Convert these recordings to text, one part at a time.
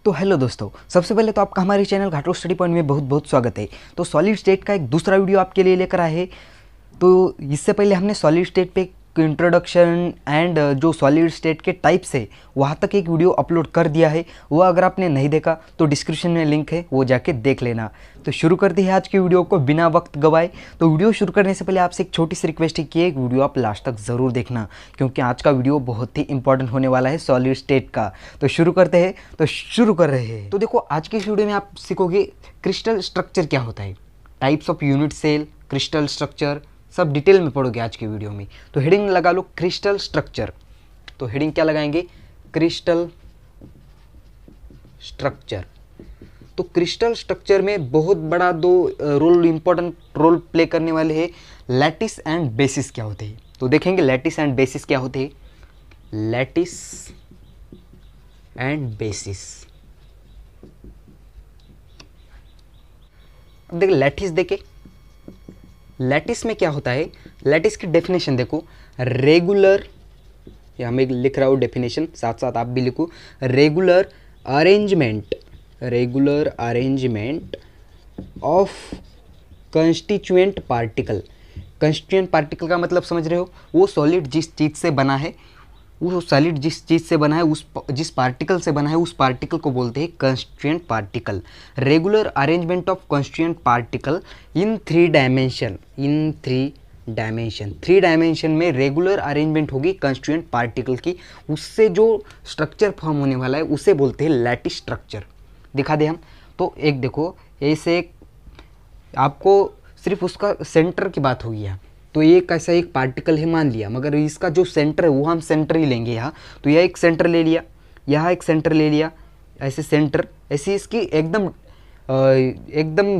तो हेलो दोस्तों, सबसे पहले तो आपका हमारे चैनल घाटो स्टडी पॉइंट में बहुत बहुत स्वागत है। तो सॉलिड स्टेट का एक दूसरा वीडियो आपके लिए लेकर आए हैं। तो इससे पहले हमने सॉलिड स्टेट पे इंट्रोडक्शन एंड जो सॉलिड स्टेट के टाइप्स है वहाँ तक एक वीडियो अपलोड कर दिया है। वो अगर आपने नहीं देखा तो डिस्क्रिप्शन में लिंक है, वो जाके देख लेना। तो शुरू करते हैं आज की वीडियो को बिना वक्त गवाए। तो वीडियो शुरू करने से पहले आपसे एक छोटी सी रिक्वेस्ट है कि एक वीडियो आप लास्ट तक ज़रूर देखना, क्योंकि आज का वीडियो बहुत ही इंपॉर्टेंट होने वाला है सॉलिड स्टेट का। तो शुरू करते हैं, तो शुरू कर रहे हैं। तो देखो, आज की इस वीडियो में आप सीखोगे क्रिस्टल स्ट्रक्चर क्या होता है, types of unit cell, crystal structure, सब डिटेल में पढ़ोगे आज की वीडियो में। तो हेडिंग लगा लो क्रिस्टल स्ट्रक्चर। तो हेडिंग क्या लगाएंगे? Crystal structure. तो क्रिस्टल स्ट्रक्चर में बहुत बड़ा दो रोल, इंपॉर्टेंट रोल प्ले करने वाले हैं। लैटिस एंड बेसिस क्या होते हैं, तो देखेंगे लैटिस एंड बेसिस क्या होते हैं। Lattice and bases. अब देख लैटिस देखे, लैटिस में क्या होता है। लैटिस की डेफिनेशन देखो, रेगुलर, यहाँ मैं लिख रहा हूँ डेफिनेशन, साथ साथ आप भी लिखो। Regular arrangement, regular arrangement of constituent particle. Constituent particle का मतलब समझ रहे हो, वो सॉलिड जिस चीज़ से बना है, वो सॉलिड जिस चीज़ से बना है, उस जिस पार्टिकल से बना है, उस पार्टिकल को बोलते हैं constituent particle. Regular arrangement of constituent particle in 3 dimension, in 3 dimension. 3 dimension में रेगुलर अरेंजमेंट होगी कंस्टिट्यूएंट पार्टिकल की, उससे जो स्ट्रक्चर फॉर्म होने वाला है उसे बोलते हैं लैटिस स्ट्रक्चर। दिखा दे हम, तो एक देखो, ऐसे आपको सिर्फ उसका सेंटर की बात होगी यहाँ। तो ये कैसा एक पार्टिकल है मान लिया, मगर इसका जो सेंटर है वो हम सेंटर ही लेंगे यहाँ। तो यह एक सेंटर ले लिया, यहाँ एक सेंटर ले लिया, ऐसे सेंटर, ऐसी इसकी एकदम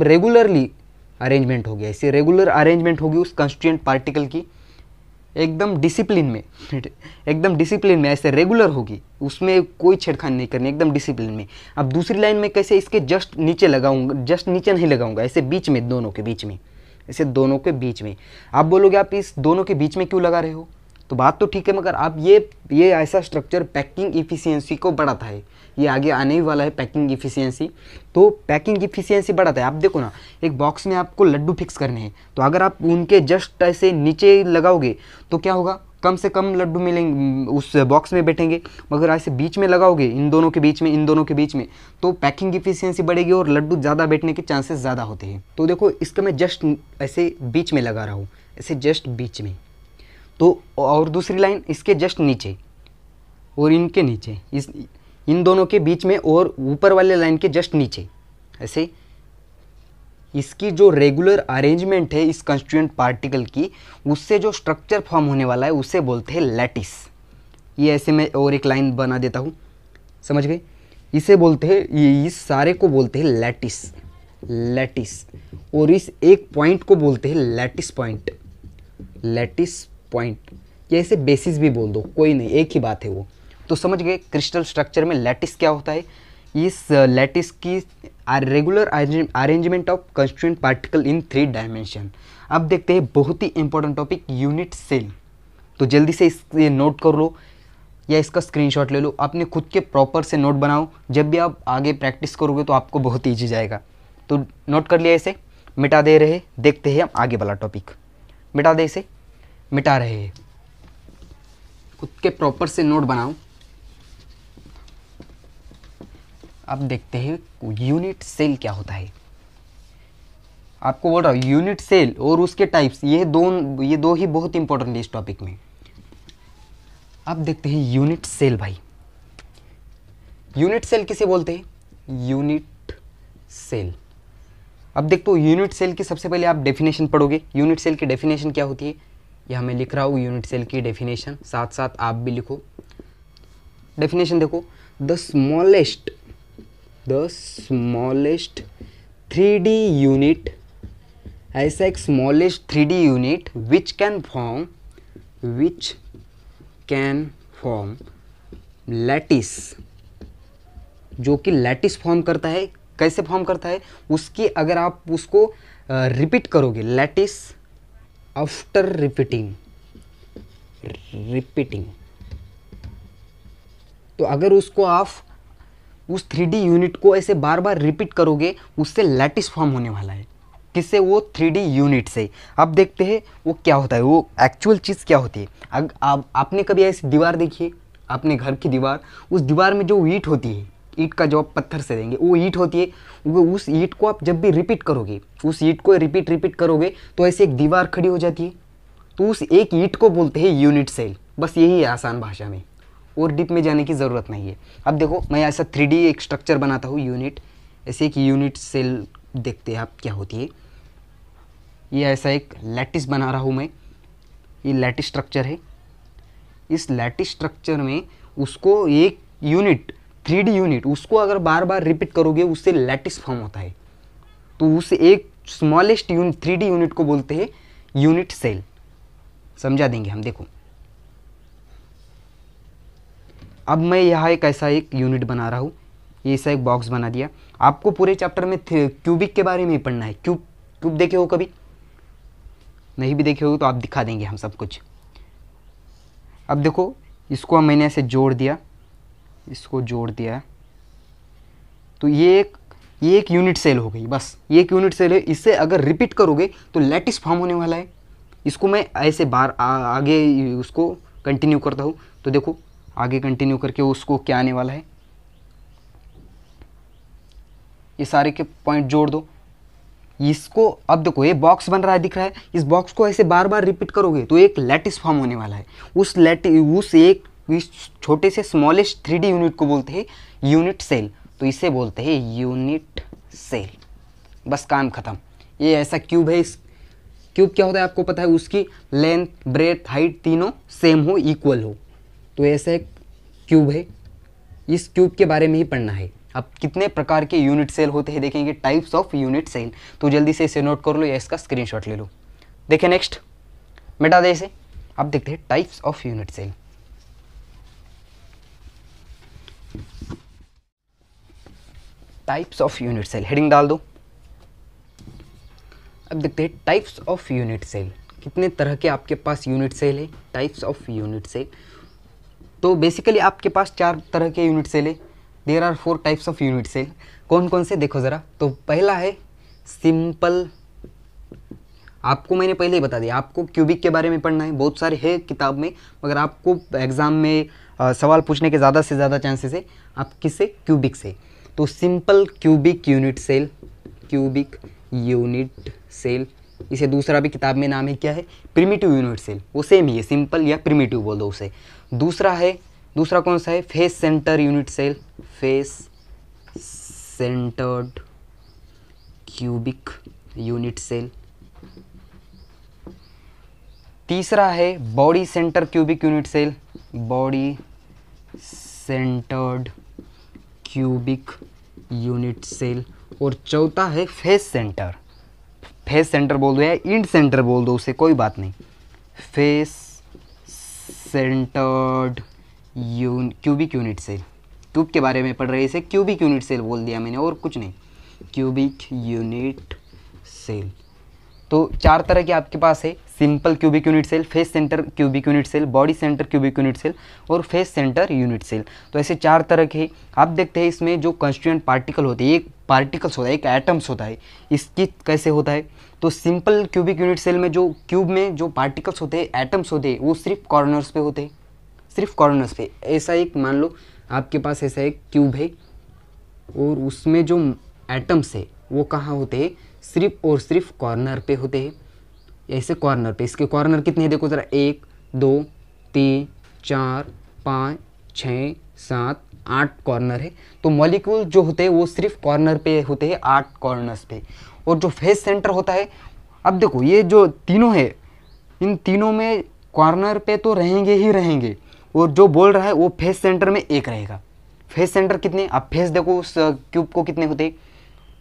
रेगुलरली अरेंजमेंट हो गया। ऐसे रेगुलर अरेंजमेंट होगी उस कंस्टिट्यूएंट पार्टिकल की, एकदम डिसिप्लिन में एकदम डिसिप्लिन में ऐसे रेगुलर होगी, उसमें कोई छेड़खानी नहीं करनी, एकदम डिसिप्लिन में। अब दूसरी लाइन में कैसे, इसके जस्ट नीचे लगाऊंगा, जस्ट नीचे नहीं लगाऊंगा, ऐसे बीच में, दोनों के बीच में, ऐसे दोनों के बीच में। आप बोलोगे आप इस दोनों के बीच में क्यों लगा रहे हो, तो बात तो ठीक है, मगर आप ये ऐसा स्ट्रक्चर पैकिंग इफिशियंसी को बढ़ाता है। ये आगे आने ही वाला है पैकिंग इफिशियंसी। तो पैकिंग इफिशियंसी बढ़ाता है। आप देखो ना, एक बॉक्स में आपको लड्डू फिक्स करने हैं, तो अगर आप उनके जस्ट ऐसे नीचे लगाओगे तो क्या होगा, कम से कम लड्डू मिलेंगे, उस बॉक्स में बैठेंगे। मगर ऐसे बीच में लगाओगे, इन दोनों के बीच में, इन दोनों के बीच में, तो पैकिंग इफिशियंसी बढ़ेगी और लड्डू ज़्यादा बैठने के चांसेस ज़्यादा होते हैं। तो देखो, इसका मैं जस्ट ऐसे बीच में लगा रहा हूँ, ऐसे जस्ट बीच में। तो और दूसरी लाइन इसके जस्ट नीचे और इनके नीचे, इन दोनों के बीच में और ऊपर वाले लाइन के जस्ट नीचे, ऐसे इसकी जो रेगुलर अरेंजमेंट है इस कंस्टिट्यूएंट पार्टिकल की, उससे जो स्ट्रक्चर फॉर्म होने वाला है उसे बोलते हैं लैटिस। ये ऐसे मैं और एक लाइन बना देता हूँ, समझ गए। इसे बोलते हैं, इस सारे को बोलते हैं लैटिस, लैटिस। और इस एक पॉइंट को बोलते हैं लैटिस पॉइंट, लैटिस पॉइंट। या इसे बेसिस भी बोल दो, कोई नहीं, एक ही बात है वो। तो समझ गए क्रिस्टल स्ट्रक्चर में लैटिस क्या होता है। इस लैटिस की regular arrangement of constituent particle in 3 dimension. अब देखते हैं बहुत ही इंपॉर्टेंट टॉपिक, यूनिट सेल। तो जल्दी से इसे नोट कर लो या इसका स्क्रीनशॉट ले लो, अपने खुद के प्रॉपर से नोट बनाओ। जब भी आप आगे प्रैक्टिस करोगे तो आपको बहुत ईजी जाएगा। तो नोट कर लिया, इसे मिटा दे रहे, देखते हैं हम आगे वाला टॉपिक। मिटा दे, इसे मिटा रहे हैं, खुद के प्रॉपर से नोट बनाओ। अब देखते हैं यूनिट सेल क्या होता है। आपको बोल रहा हूँ यूनिट सेल और उसके टाइप्स, ये दो ही बहुत इंपॉर्टेंट है इस टॉपिक में। अब देखते हैं यूनिट सेल। भाई यूनिट सेल किसे बोलते हैं? Unit cell. अब देखो, यूनिट सेल की सबसे पहले आप डेफिनेशन पढ़ोगे। यूनिट सेल की डेफिनेशन क्या होती है, यहाँ मैं लिख रहा हूँ यूनिट सेल की डेफिनेशन, साथ साथ आप भी लिखो। डेफिनेशन देखो, द स्मॉलेस्ट 3D यूनिट, ऐसा एक smallest 3D unit which can form lattice, जो कि लैटिस फॉर्म करता है। कैसे फॉर्म करता है उसकी, अगर आप उसको रिपीट करोगे, लैटिस आफ्टर रिपीटिंग, तो अगर उसको आप उस 3D यूनिट को ऐसे बार बार रिपीट करोगे, उससे लैटिस फॉर्म होने वाला है। किससे? वो 3D यूनिट से। अब देखते हैं वो क्या होता है, वो एक्चुअल चीज़ क्या होती है। आपने कभी ऐसी दीवार देखी है, अपने घर की दीवार, उस दीवार में जो ईंट होती है, ईंट का जो आप पत्थर से देंगे वो ईंट होती है, वो उस ईंट को आप जब भी रिपीट करोगे, उस ईंट को रिपीट करोगे तो ऐसे एक दीवार खड़ी हो जाती है। तो उस एक ईंट को बोलते हैं यूनिट सेल। बस यही है आसान भाषा में, और डीप में जाने की ज़रूरत नहीं है। अब देखो मैं ऐसा 3D एक स्ट्रक्चर बनाता हूँ यूनिट, ऐसे एक यूनिट सेल देखते हैं आप क्या होती है। ये ऐसा एक लैटिस बना रहा हूँ मैं, ये लैटिस स्ट्रक्चर है। इस लैटिस स्ट्रक्चर में उसको एक यूनिट 3D यूनिट, उसको अगर बार बार रिपीट करोगे उससे लैटिस फॉर्म होता है। तो उस एक स्मॉलेस्ट यूनिट 3D यूनिट को बोलते हैं यूनिट सेल। समझा देंगे हम। देखो अब मैं यहाँ एक ऐसा एक यूनिट बना रहा हूँ, ये ऐसा एक बॉक्स बना दिया। आपको पूरे चैप्टर में क्यूबिक के बारे में ही पढ़ना है। क्यूब देखे हो कभी? नहीं भी देखे हो तो आप दिखा देंगे हम सब कुछ। अब देखो इसको मैंने ऐसे जोड़ दिया, इसको जोड़ दिया, तो ये एक यूनिट सेल हो गई। बस ये एक यूनिट सेल है, इससे अगर रिपीट करोगे तो लैटिस फॉर्म होने वाला है। इसको मैं ऐसे बार आगे उसको कंटिन्यू करता हूँ। तो देखो आगे कंटिन्यू करके उसको क्या आने वाला है, ये सारे के पॉइंट जोड़ दो इसको। अब देखो ये बॉक्स बन रहा है, दिख रहा है। इस बॉक्स को ऐसे बार बार रिपीट करोगे तो एक लैटिस फॉर्म होने वाला है। इस छोटे से स्मॉलेस्ट 3D यूनिट को बोलते हैं यूनिट सेल। तो इसे बोलते हैं यूनिट सेल। बस काम खत्म। ये ऐसा क्यूब है। इस क्यूब क्या होता है आपको पता है, उसकी लेंथ, ब्रेथ, हाइट तीनों सेम हो, इक्वल हो। तो ऐसा एक क्यूब है, इस क्यूब के बारे में ही पढ़ना है। अब कितने प्रकार के यूनिट सेल होते हैं देखेंगे, टाइप्स ऑफ यूनिट सेल। तो जल्दी से इसे नोट कर लो या इसका स्क्रीनशॉट ले लो। देखिए नेक्स्ट मिटा दे इसे। अब देखते हैं types of unit cell. Types of unit cell heading डाल दो। अब देखते हैं टाइप्स ऑफ यूनिट सेल। कितने तरह के आपके पास यूनिट सेल है, टाइप्स ऑफ यूनिट सेल। तो बेसिकली आपके पास 4 तरह के यूनिट सेल है। There are 4 types of unit cell. कौन कौन से देखो ज़रा। तो पहला है सिंपल। आपको मैंने पहले ही बता दिया, आपको क्यूबिक के बारे में पढ़ना है। बहुत सारे है किताब में, मगर आपको एग्ज़ाम में सवाल पूछने के ज़्यादा से ज़्यादा चांसेस है आप किससे, क्यूबिक से। तो simple cubic unit cell, cubic unit cell. इसे दूसरा भी किताब में नाम है क्या है, प्रिमिटिव यूनिट सेल। वो सेम ही है, सिंपल या प्रिमिटिव बोल दो उसे। दूसरा कौन सा है, face centre unit cell, face centred cubic unit cell. तीसरा है body centre cubic unit cell, body centred cubic unit cell. और चौथा है फेस सेंटर। फेस सेंटर बोल दो या इंड सेंटर बोल दो उसे, कोई बात नहीं। Face centred cubic unit cell. Cube के बारे में पढ़ रहे इसे क्यूबिक यूनिट सेल बोल दिया मैंने, और कुछ नहीं, क्यूबिक यूनिट सेल। तो 4 तरह के आपके पास है, simple cubic unit cell, face centre cubic unit cell, body centre cubic unit cell और फेस सेंटर यूनिट सेल। तो ऐसे 4 तरह के आप देखते हैं। इसमें जो कॉन्स्टिट्यूएंट पार्टिकल होते हैं, एक पार्टिकल्स होता है, एक एटम्स होता है। इसकी कैसे होता है, तो सिंपल क्यूबिक यूनिट सेल में जो क्यूब में जो पार्टिकल्स होते हैं, एटम्स होते हैं, वो सिर्फ कॉर्नर्स पे होते हैं, सिर्फ कॉर्नर्स पे। ऐसा एक मान लो आपके पास ऐसा एक क्यूब है और उसमें जो एटम्स है वो कहाँ होते हैं, सिर्फ और सिर्फ कॉर्नर पे होते हैं। ऐसे कॉर्नर पे, इसके कॉर्नर कितने हैं देखो ज़रा, 1 2 3 4 5 6 7 8 कॉर्नर है। तो मॉलिक्यूल जो होते हैं वो सिर्फ कॉर्नर पे होते हैं, 8 कॉर्नर्स पे। और जो फेस सेंटर होता है, अब देखो ये जो तीनों है, इन तीनों में कॉर्नर पे तो रहेंगे ही रहेंगे, और जो बोल रहा है वो फेस सेंटर में एक रहेगा। फेस सेंटर कितने, आप फेस देखो उस क्यूब को कितने होते हैं,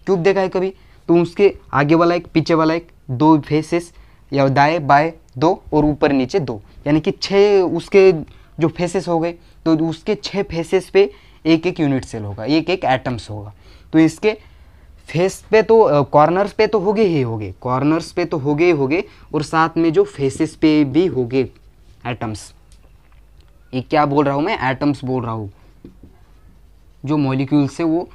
क्यूब देखा है कभी, तो उसके आगे वाला एक, पीछे वाला एक, 2 फेसेस, या दाएं बाएं 2 और ऊपर नीचे 2, यानी कि 6 उसके जो फेसेस हो गए। तो उसके 6 फेसेस पे एक एक यूनिट सेल होगा, एक एक एटम्स होगा। तो इसके फेस पे तो कॉर्नर्स पे तो होगे ही होगे, कॉर्नर्स पे तो होगे ही होगे, और साथ में जो फेसेस पे भी होगे एटम्स। ये क्या बोल रहा हूँ मैं, एटम्स बोल रहा हूँ। जो मॉलिक्यूल्स है वो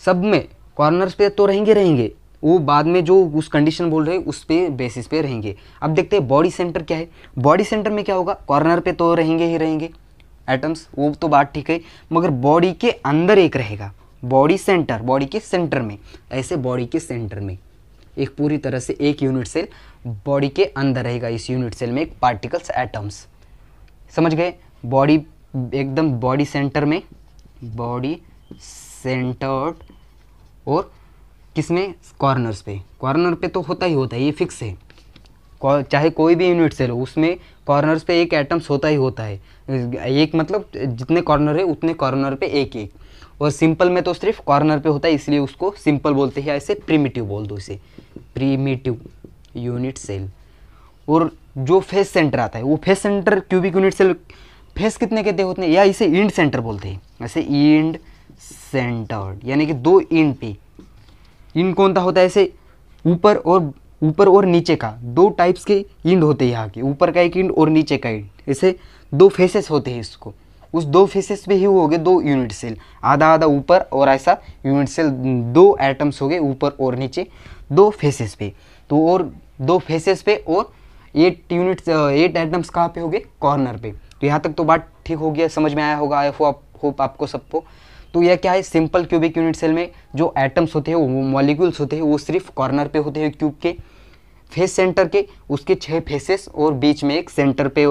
सब में कॉर्नर्स पे तो रहेंगे, वो बाद में जो उस कंडीशन बोल रहे हैं उस पे बेसिस पे रहेंगे। अब देखते हैं बॉडी सेंटर क्या है। बॉडी सेंटर में क्या होगा, कॉर्नर पे तो रहेंगे ही रहेंगे एटम्स, वो तो बात ठीक है, मगर बॉडी के अंदर एक रहेगा, बॉडी सेंटर, बॉडी के सेंटर में, ऐसे बॉडी के सेंटर में एक पूरी तरह से एक यूनिट सेल बॉडी के अंदर रहेगा। इस यूनिट सेल में एक पार्टिकल्स एटम्स, समझ गए, बॉडी एकदम बॉडी सेंटर में, बॉडी सेंटर्ड, और किसमें, कॉर्नर्स पे, कॉर्नर पे तो होता ही होता है, ये फिक्स है, चाहे कोई भी यूनिट सेल हो उसमें कॉर्नर्स पे एक एटम्स होता ही होता है, एक मतलब जितने कॉर्नर है उतने कॉर्नर पे एक एक, और सिंपल में तो सिर्फ कॉर्नर पे होता है, इसलिए उसको सिंपल बोलते हैं, ऐसे प्रिमिटिव बोल दो इसे, प्रिमिटिव यूनिट सेल। और जो फेस सेंटर आता है वो face centre cubic unit cell, face कितने कहते होते हैं, या इसे इंड सेंटर बोलते हैं, ऐसे इंड सेंटर्ड, यानी कि दो इंड पे, इंड कौन सा होता है, ऐसे ऊपर और नीचे का, दो टाइप्स के इंड होते हैं यहाँ के, ऊपर का एक इंड और नीचे का इंड, ऐसे दो फेसेस होते हैं इसको, उस दो फेसेस पे ही हो गए दो यूनिट सेल, आधा आधा ऊपर और ऐसा यूनिट सेल, दो एटम्स हो गए ऊपर और नीचे दो फेसेस पे, तो और दो फेसेस पे और 8 एटम्स कहाँ पे हो गए, कॉर्नर पे। तो यहाँ तक तो बात ठीक हो गया, समझ में आया होगा, आई होप आपको सबको। तो यह क्या है, सिंपल क्यूबिक यूनिट सेल में जो एटम्स होते हैं, वो मॉलिक्यूल्स होते हैं, वो सिर्फ कॉर्नर पे होते हैं क्यूब के, फेस सेंटर के, उसके 6 फेसेस और बीच में एक सेंटर पे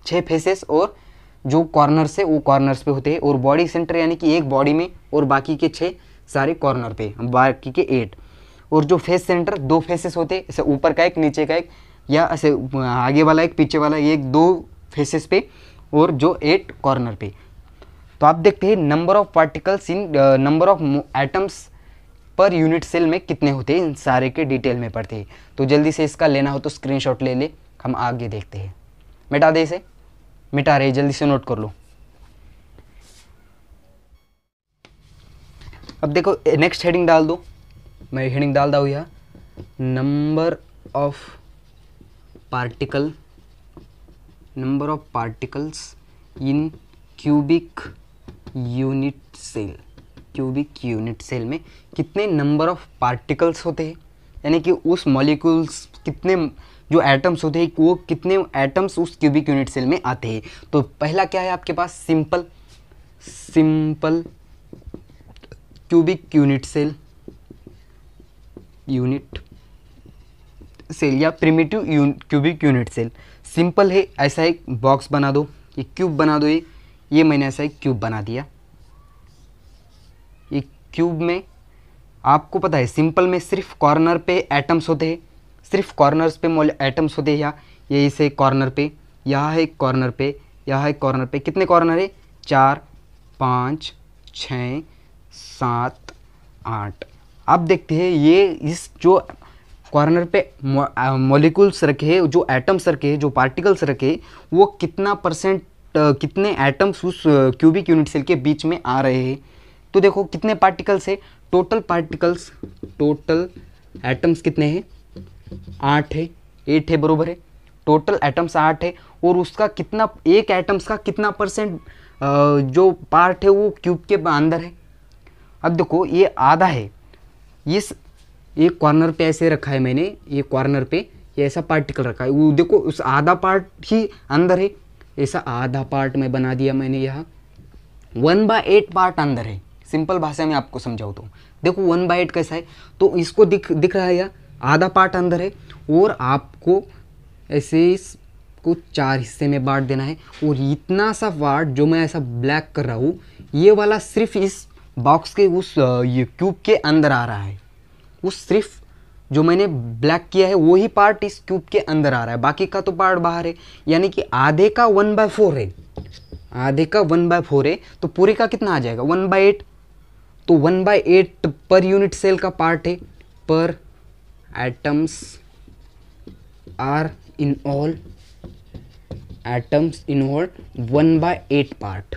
6 फेसेस, और जो कॉर्नर्स है वो कॉर्नर्स पे होते हैं, और बॉडी सेंटर यानी कि एक बॉडी में और बाकी के 6 सारे कॉर्नर पे, बाकी के 8, और जो फेस सेंटर 2 फेसेस होते हैं, ऐसे ऊपर का एक नीचे का एक, या ऐसे आगे वाला एक पीछे वाला एक, 2 फेसेस पे और जो 8 कॉर्नर पे। तो आप देखते हैं number of particles in number of atoms per unit cell में कितने होते हैं, इन सारे के डिटेल में पढ़ते हैं। तो जल्दी से इसका लेना हो तो स्क्रीनशॉट ले ले, हम आगे देखते हैं। मिटा दे इसे, मिटा रहे, जल्दी से नोट कर लो। अब देखो नेक्स्ट हेडिंग डाल दो, मैं हेडिंग डाल दूँ यहाँ, number of particles in cubic unit cell. Cubic unit cell में कितने नंबर ऑफ पार्टिकल्स होते हैं, यानी कि उस मॉलिक्यूल्स कितने, जो एटम्स होते हैं वो कितने एटम्स उस क्यूबिक यूनिट सेल में आते हैं। तो पहला क्या है आपके पास, सिंपल क्यूबिक यूनिट सेल या primitive cubic unit cell. Simple है, ऐसा एक बॉक्स बना दो, ये क्यूब बना दो, ये मैंने ऐसा एक क्यूब बना दिया। ये क्यूब में आपको पता है सिंपल में सिर्फ कॉर्नर पे एटम्स होते हैं, सिर्फ कॉर्नर्स पे एटम्स होते हैं, या ये इसे कॉर्नर पे, यहाँ है कॉर्नर पे, यहाँ है कॉर्नर पे, कितने कॉर्नर है, 4 5 6 7 8। अब देखते हैं ये इस जो कॉर्नर पे मॉलिक्यूल्स रखे हैं, जो एटम्स रखे हैं, जो पार्टिकल्स रखे हैं, वो कितना परसेंट, कितने एटम्स उस क्यूबिक यूनिट सेल के बीच में आ रहे हैं। तो देखो कितने पार्टिकल्स है, टोटल एटम्स कितने हैं, 8 है, 8 है, बरोबर है, टोटल एटम्स 8 है, और उसका कितना, एक एटम्स का कितना परसेंट जो पार्ट है वो क्यूब के अंदर है। अब देखो ये आधा है, इस एक कॉर्नर पे ऐसे रखा है मैंने, ये कॉर्नर पे ये ऐसा पार्टिकल रखा है, वो देखो उस आधा पार्ट ही अंदर है, ऐसा आधा पार्ट में बना दिया मैंने, यहाँ 1/8 पार्ट अंदर है। सिंपल भाषा में आपको समझाऊँ तो देखो 1/8 कैसा है, तो इसको दिख रहा है, या आधा पार्ट अंदर है, और आपको ऐसे इसको 4 हिस्से में बांट देना है, और इतना सा पार्ट जो मैं ऐसा ब्लैक कर रहा हूँ, ये वाला सिर्फ इस बॉक्स के उस ये क्यूब के अंदर आ रहा है, उस सिर्फ जो मैंने ब्लैक किया है वही पार्ट इस क्यूब के अंदर आ रहा है, बाकी का तो पार्ट बाहर है, यानी कि आधे का 1/4 है, आधे का 1/4 है, तो पूरे का कितना आ जाएगा, 1/8। तो 1/8 पर यूनिट सेल का पार्ट है, पर atoms are in all 1/8 part.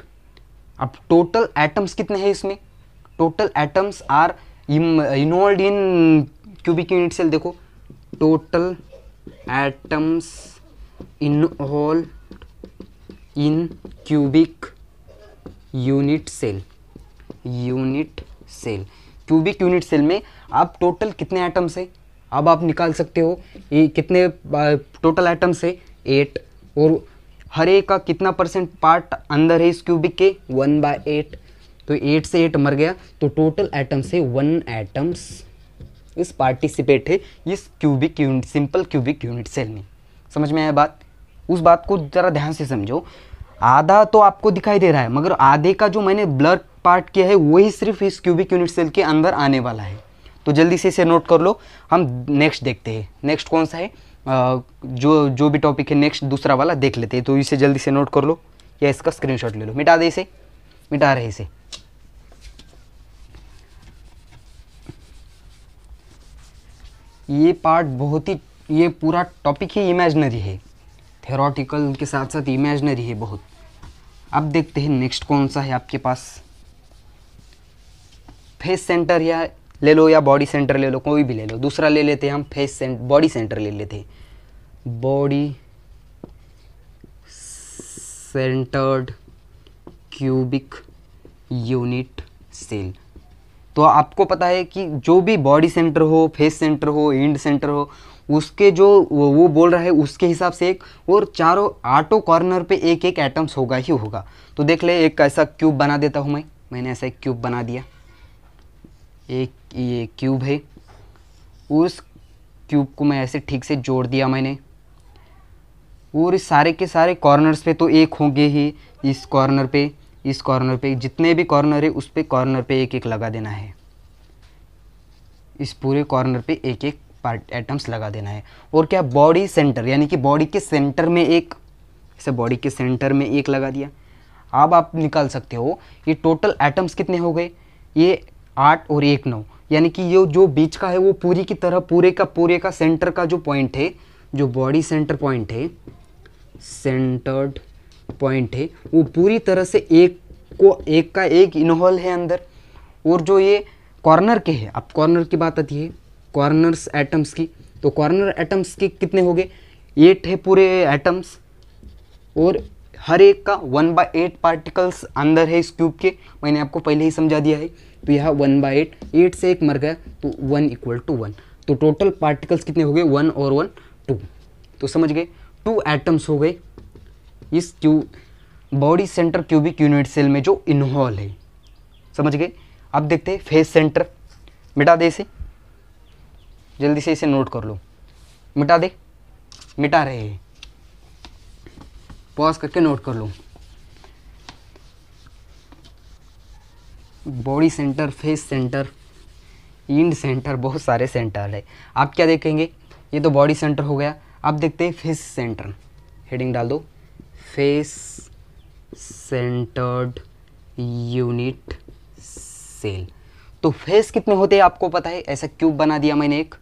अब टोटल एटम्स कितने हैं इसमें, total atoms are involve in cubic unit cell, देखो total atoms involve in cubic unit cell, unit cell. Cubic unit cell में आप टोटल कितने एटम्स है, अब आप निकाल सकते हो ये कितने टोटल एटम्स है 8, और हर एक का कितना परसेंट पार्ट अंदर है इस क्यूबिक के 1/8, तो 8 से 8 मर गया, तो टोटल एटम्स है 1 एटम्स इस पार्टिसिपेट है इस cubic unit, simple cubic unit cell में। समझ में आया बात? उस बात को ज़रा ध्यान से समझो। आधा तो आपको दिखाई दे रहा है, मगर आधे का जो मैंने ब्लर पार्ट किया है वही सिर्फ इस क्यूबिक यूनिट सेल के अंदर आने वाला है। तो जल्दी से इसे नोट कर लो। हम नेक्स्ट देखते हैं, नेक्स्ट कौन सा है, जो भी टॉपिक है नेक्स्ट दूसरा वाला देख लेते हैं। तो इसे जल्दी से नोट कर लो या इसका स्क्रीनशॉट ले लो। मिटा दे इसे, मिटा रहे इसे। ये पार्ट बहुत ही, ये पूरा टॉपिक ही इमेजिनरी है, थ्योरेटिकल के साथ साथ इमेजिनरी है बहुत। अब देखते हैं नेक्स्ट कौन सा है आपके पास। फेस सेंटर या ले लो या बॉडी सेंटर ले लो, कोई भी ले लो। दूसरा ले लेते हैं हम बॉडी सेंटर ले लेते हैं। Body centred cubic unit cell. तो आपको पता है कि जो भी बॉडी सेंटर हो, फेस सेंटर हो, एंड सेंटर हो, उसके जो वो बोल रहा है उसके हिसाब से एक, और चारों 8 कॉर्नर पे एक एक एटम्स होगा ही होगा। तो देख ले, एक ऐसा क्यूब बना देता हूँ मैंने ऐसा एक क्यूब बना दिया। एक ये क्यूब है, उस क्यूब को मैं ऐसे ठीक से जोड़ दिया मैंने, और इस सारे के सारे कॉर्नर्स पे तो एक होंगे ही। इस कॉर्नर पे, इस कॉर्नर पे, जितने भी कॉर्नर है उस पे कॉर्नर पे एक एक लगा देना है। इस पूरे कॉर्नर पे एक एक पार्ट एटम्स लगा देना है। और क्या, बॉडी सेंटर यानी कि बॉडी के सेंटर में एक, ऐसे बॉडी के सेंटर में एक लगा दिया। अब आप निकाल सकते हो ये टोटल एटम्स कितने हो गए, ये 8 और 1 9, यानी कि ये जो बीच का है वो पूरी की तरह पूरे का सेंटर का जो पॉइंट है, जो बॉडी सेंटर पॉइंट है, सेंटर्ड पॉइंट है, वो पूरी तरह से एक का एक इनहोल है अंदर। और जो ये कॉर्नर के हैं, अब कॉर्नर की बात आती है, कॉर्नर्स एटम्स की, तो कॉर्नर एटम्स के कितने हो गए, 8 है पूरे एटम्स, और हर एक का 1/8 पार्टिकल्स अंदर है इस क्यूब के। मैंने आपको पहले ही समझा दिया है। तो यहाँ 1/8, 8 से 1 मर गया तो 1 = 1। तो टोटल पार्टिकल्स कितने हो गए, 1 और 1 2। तो समझ गए, 2 एटम्स हो गए इस body centre cubic unit cell में जो इनहोल है। समझ गए? अब देखते हैं फेस सेंटर। मिटा दे इसे, जल्दी से इसे नोट कर लो। मिटा दे, मिटा रहे हैं, पॉज करके नोट कर लो। Body centre, face centre, end centre, बहुत सारे सेंटर है। आप क्या देखेंगे, ये तो बॉडी सेंटर हो गया। अब देखते हैं फेस सेंटर, हेडिंग डाल दो, फेस सेंटर्ड यूनिट सेल। तो फेस कितने होते हैं आपको पता है। ऐसा क्यूब बना दिया मैंने, एक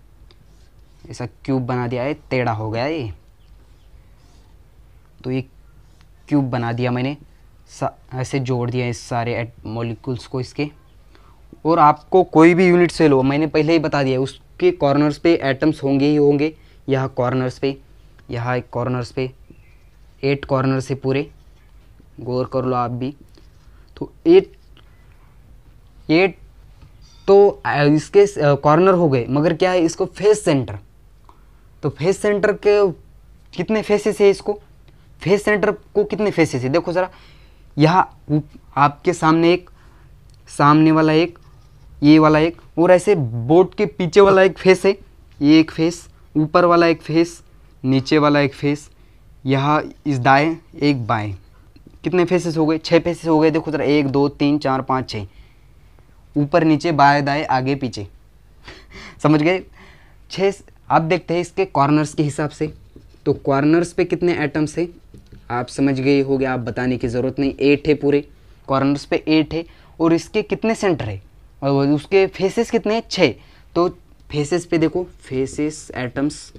ऐसा क्यूब बना दिया है, टेढ़ा हो गया ये। तो ये क्यूब बना दिया मैंने, ऐसे जोड़ दिया इस सारे मॉलिक्यूल्स को इसके। और आपको कोई भी यूनिट सेल हो, मैंने पहले ही बता दिया, उसके कॉर्नर्स पे एटम्स होंगे ही होंगे। यहाँ कॉर्नर्स पे, यहाँ एक कॉर्नर्स पे 8 कॉर्नर से पूरे, गौर कर लो आप भी। तो 8 तो इसके कॉर्नर हो गए, मगर क्या है, इसको फेस सेंटर। तो फेस सेंटर के कितने फेसेस है, इसको फेस सेंटर को कितने फेसेस है देखो ज़रा। यहाँ आपके सामने एक, सामने वाला एक, ये वाला एक, और ऐसे बोर्ड के पीछे वाला एक फेस है, ये एक फेस, ऊपर वाला एक फेस, नीचे वाला एक फेस, यहाँ इस दाएं एक बाएं। कितने फेसेस हो गए, 6 फेसेस हो गए। देखो ज़रा, 1 2 3 4 5 6, ऊपर नीचे बाएं दाएं आगे पीछे। समझ गए, 6। अब देखते हैं इसके कॉर्नर्स के हिसाब से। तो कॉर्नर्स पे कितने एटम्स है आप समझ गए हो गया, आप बताने की ज़रूरत नहीं। 8 है पूरे कॉर्नर्स पे, 8 है। और इसके कितने सेंटर है और उसके फेसेस कितने हैं, 6। तो फेसेस पे देखो, फेसेस एटम्स,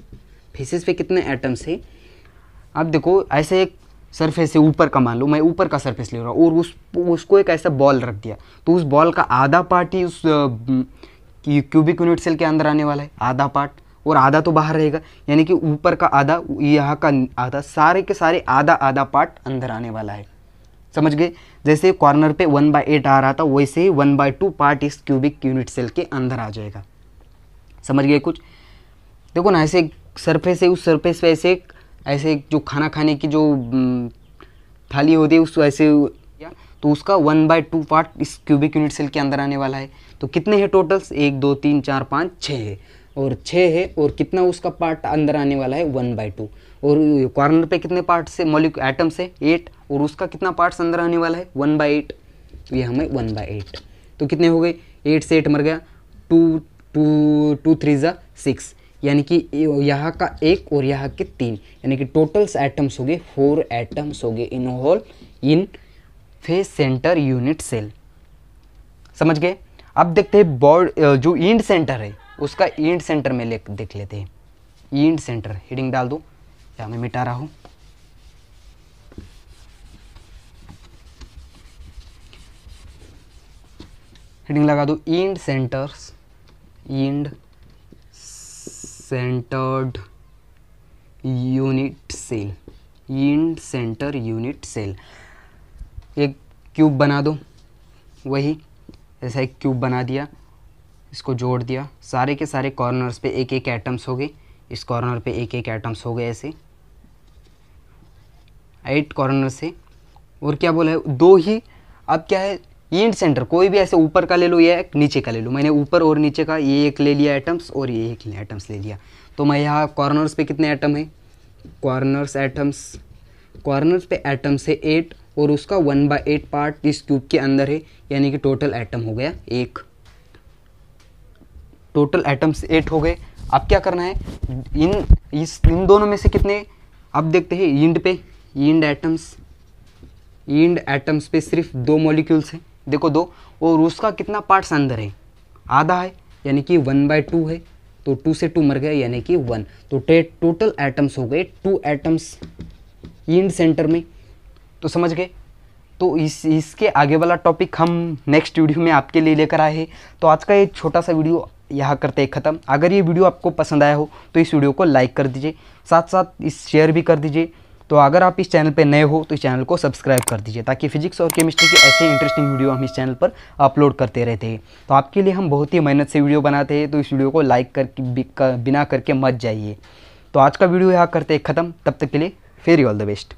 फेसेस पे कितने एटम्स है। अब देखो, ऐसे एक सरफेस है ऊपर का, मान लो मैं ऊपर का सरफेस ले रहा हूँ, और उसको एक ऐसा बॉल रख दिया, तो उस बॉल का आधा पार्ट ही उस क्यूबिक यूनिट सेल के अंदर आने वाला है, आधा पार्ट, और आधा तो बाहर रहेगा। यानी कि ऊपर का आधा, यहाँ का आधा, सारे के सारे आधा आधा पार्ट अंदर आने वाला है। समझ गए। जैसे कॉर्नर पे 1/8 आ रहा था, वैसे ही 1/2 पार्ट इस क्यूबिक यूनिट सेल के अंदर आ जाएगा। समझ गए कुछ? देखो ना, ऐसे सरफेस है, उस सरफेस पे ऐसे जो खाना खाने की जो थाली होती है उस ऐसे, तो उसका 1/2 पार्ट इस क्यूबिक यूनिट सेल के अंदर आने वाला है। तो कितने हैं टोटल्स? 1 2 3 4 5 6 है, और 6 है, और कितना उसका पार्ट अंदर आने वाला है? 1/2। और कॉर्नर पे कितने पार्ट से मॉलिक्यूल एटम्स है? 8, और उसका कितना पार्ट्स अंदर आने वाला है? 1/8। तो ये हमें 1/8, तो कितने हो गए? 8 से 8 मर गया, 2 3 ज़ा 6, यानी कि यहाँ का 1 और यहाँ के 3, यानी कि टोटल्स एटम्स हो गए 4 एटम्स हो गए in whole in face centre unit cell. समझ गए? अब देखते हैं जो इंड सेंटर है उसका इंड सेंटर में देख लेते हैं। इंड सेंटर हेडिंग डाल दो, या मैं मिटा रहा हूँ। हेडिंग लगा दो, end centres, end centred unit cell, end centre unit cell. एक क्यूब बना दो, वही ऐसा एक क्यूब बना दिया, इसको जोड़ दिया, सारे के सारे कॉर्नर्स पे एक एक एटम्स हो गए, इस कॉर्नर पे एक एक एटम्स हो गए, ऐसे 8 कॉर्नर से। और क्या बोला है? 2 ही। अब क्या है, इंड सेंटर कोई भी ऐसे ऊपर का ले लो या नीचे का ले लो। मैंने ऊपर और नीचे का ये एक ले लिया एटम्स, और ये एक एटम्स ले लिया। तो मैं यहाँ कॉर्नर्स पे कितने एटम है? कॉर्नर्स पे एटम्स है 8, और उसका 1/8 पार्ट इस क्यूब के अंदर है, यानी कि टोटल एटम हो गया 1। टोटल एटम्स 8 हो गए। अब क्या करना है, इन दोनों में से कितने, अब देखते हैं इंड पे, इंड एटम्स पे सिर्फ 2 मॉलिक्यूल्स हैं, देखो 2, और उसका कितना पार्ट्स अंदर है? आधा है, यानी कि 1/2 है, तो 2 से 2 मर गया, यानी कि 1। तो टोटल एटम्स हो गए 2 एटम्स इंड सेंटर में। तो समझ गए? तो इसके आगे वाला टॉपिक हम नेक्स्ट वीडियो में आपके लिए लेकर आए हैं। तो आज का ये छोटा सा वीडियो यहाँ करते हैं ख़त्म। अगर ये वीडियो आपको पसंद आया हो तो इस वीडियो को लाइक कर दीजिए, साथ साथ इस शेयर भी कर दीजिए। तो अगर आप इस चैनल पे नए हो तो इस चैनल को सब्सक्राइब कर दीजिए, ताकि फिजिक्स और केमिस्ट्री के ऐसे इंटरेस्टिंग वीडियो हम इस चैनल पर अपलोड करते रहते हैं। तो आपके लिए हम बहुत ही मेहनत से वीडियो बनाते हैं, तो इस वीडियो को लाइक करके बिना करके मत जाइए। तो आज का वीडियो यहाँ करते हैं ख़त्म, तब तक के लिए फेरी ऑल द बेस्ट।